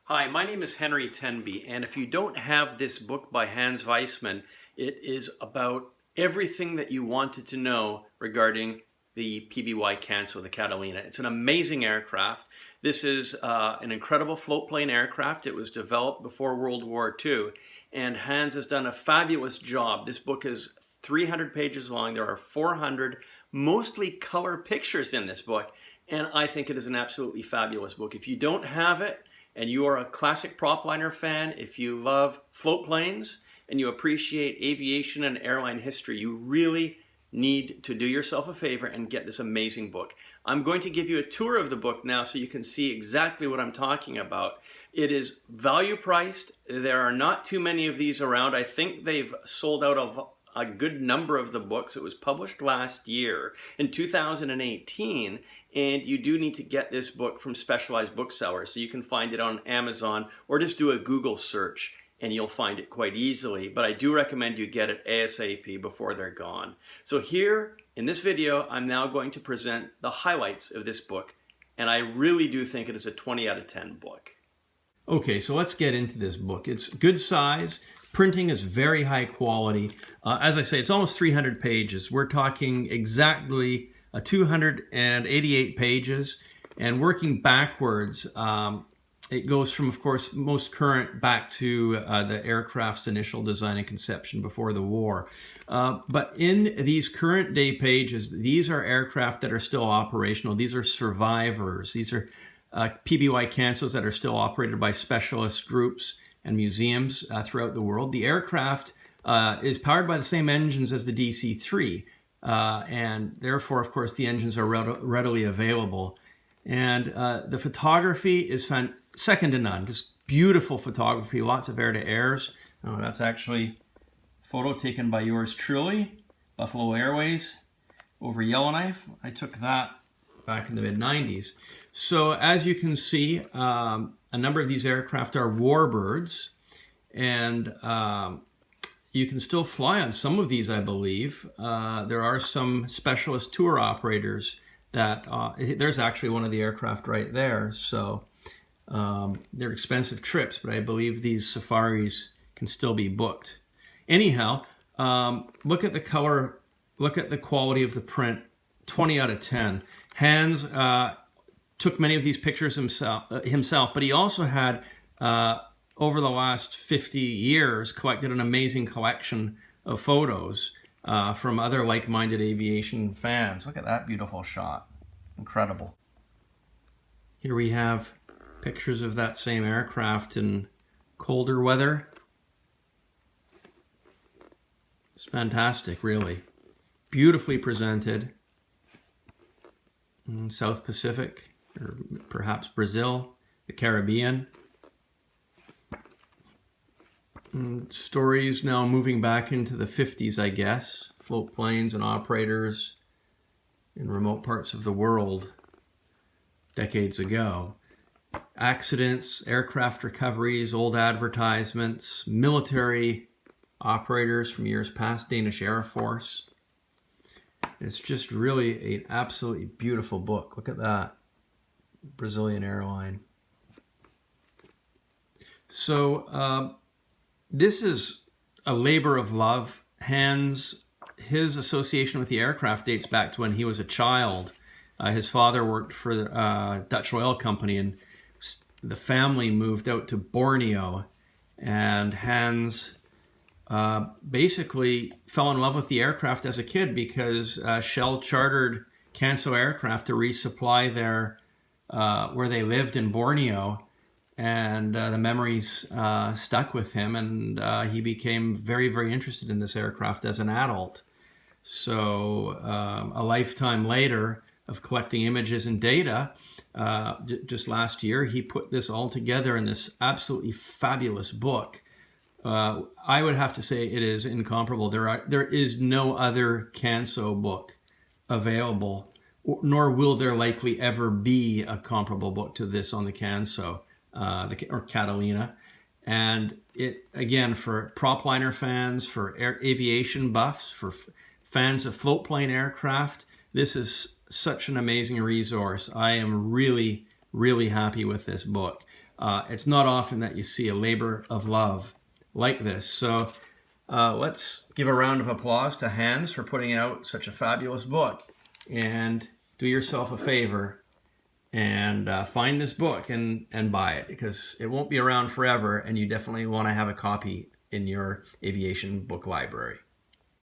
Hi, my name is Henry Tenby, and if you don't have this book by Hans Weissman, it is about everything that you wanted to know regarding the PBY Canso, the Catalina. It's an amazing aircraft. This is an incredible float plane aircraft. It was developed before World War II, and Hans has done a fabulous job. This book is 300 pages long. There are 400 mostly color pictures in this book, and I think it is an absolutely fabulous book. If you don't have it, and you are a classic propliner fan, if you love float planes and you appreciate aviation and airline history, you really need to do yourself a favor and get this amazing book. I'm going to give you a tour of the book now so you can see exactly what I'm talking about. It is value priced. There are not too many of these around. I think they've sold out of a good number of the books. It was published last year in 2018, and you do need to get this book from specialized booksellers. So you can find it on Amazon or just do a Google search and you'll find it quite easily. But I do recommend you get it ASAP before they're gone. So here in this video, I'm now going to present the highlights of this book, and I really do think it is a 20 out of 10 book. Okay, so let's get into this book. It's good size. Printing is very high quality. As I say, it's almost 300 pages. We're talking exactly 288 pages. And working backwards, it goes from, of course, most current back to the aircraft's initial design and conception before the war. But in these current day pages, these are aircraft that are still operational. These are survivors. These are PBY Cansos that are still operated by specialist groups and museums throughout the world. The aircraft is powered by the same engines as the DC-3, and therefore, of course, the engines are readily available. And the photography is second to none. Just beautiful photography, lots of air-to-airs. Oh, that's actually a photo taken by yours truly, Buffalo Airways, over Yellowknife. I took that back in the mid-90s. So as you can see, a number of these aircraft are warbirds, and you can still fly on some of these, I believe. There are some specialist tour operators that, there's actually one of the aircraft right there, so they're expensive trips, but I believe these safaris can still be booked. Anyhow, look at the color, look at the quality of the print, 20 out of 10. Hans took many of these pictures himself, but he also had, over the last 50 years, collected an amazing collection of photos from other like-minded aviation fans. Look at that beautiful shot. Incredible. Here we have pictures of that same aircraft in colder weather. It's fantastic, really. Beautifully presented. South Pacific, or perhaps Brazil, the Caribbean. Stories now moving back into the 50s, I guess. Float planes and operators in remote parts of the world decades ago. Accidents, aircraft recoveries, old advertisements, military operators from years past, Danish Air Force. It's just really an absolutely beautiful book. Look at that. Brazilian airline. So this is a labor of love. His association with the aircraft dates back to when he was a child. His father worked for the Dutch oil company, and the family moved out to Borneo, and Hans basically fell in love with the aircraft as a kid because Shell chartered Canso aircraft to resupply their where they lived in Borneo, and the memories stuck with him, and he became very, very interested in this aircraft as an adult. So a lifetime later of collecting images and data, just last year, he put this all together in this absolutely fabulous book. I would have to say it is incomparable. There is no other Canso book available, nor will there likely ever be a comparable book to this on the Canso, or Catalina. And it, again, for propliner fans, for aviation buffs, for fans of float plane aircraft, this is such an amazing resource. I am really, really happy with this book. It's not often that you see a labor of love like this. So let's give a round of applause to Hans for putting out such a fabulous book. And do yourself a favor and find this book and buy it, because it won't be around forever, and you definitely want to have a copy in your aviation book library.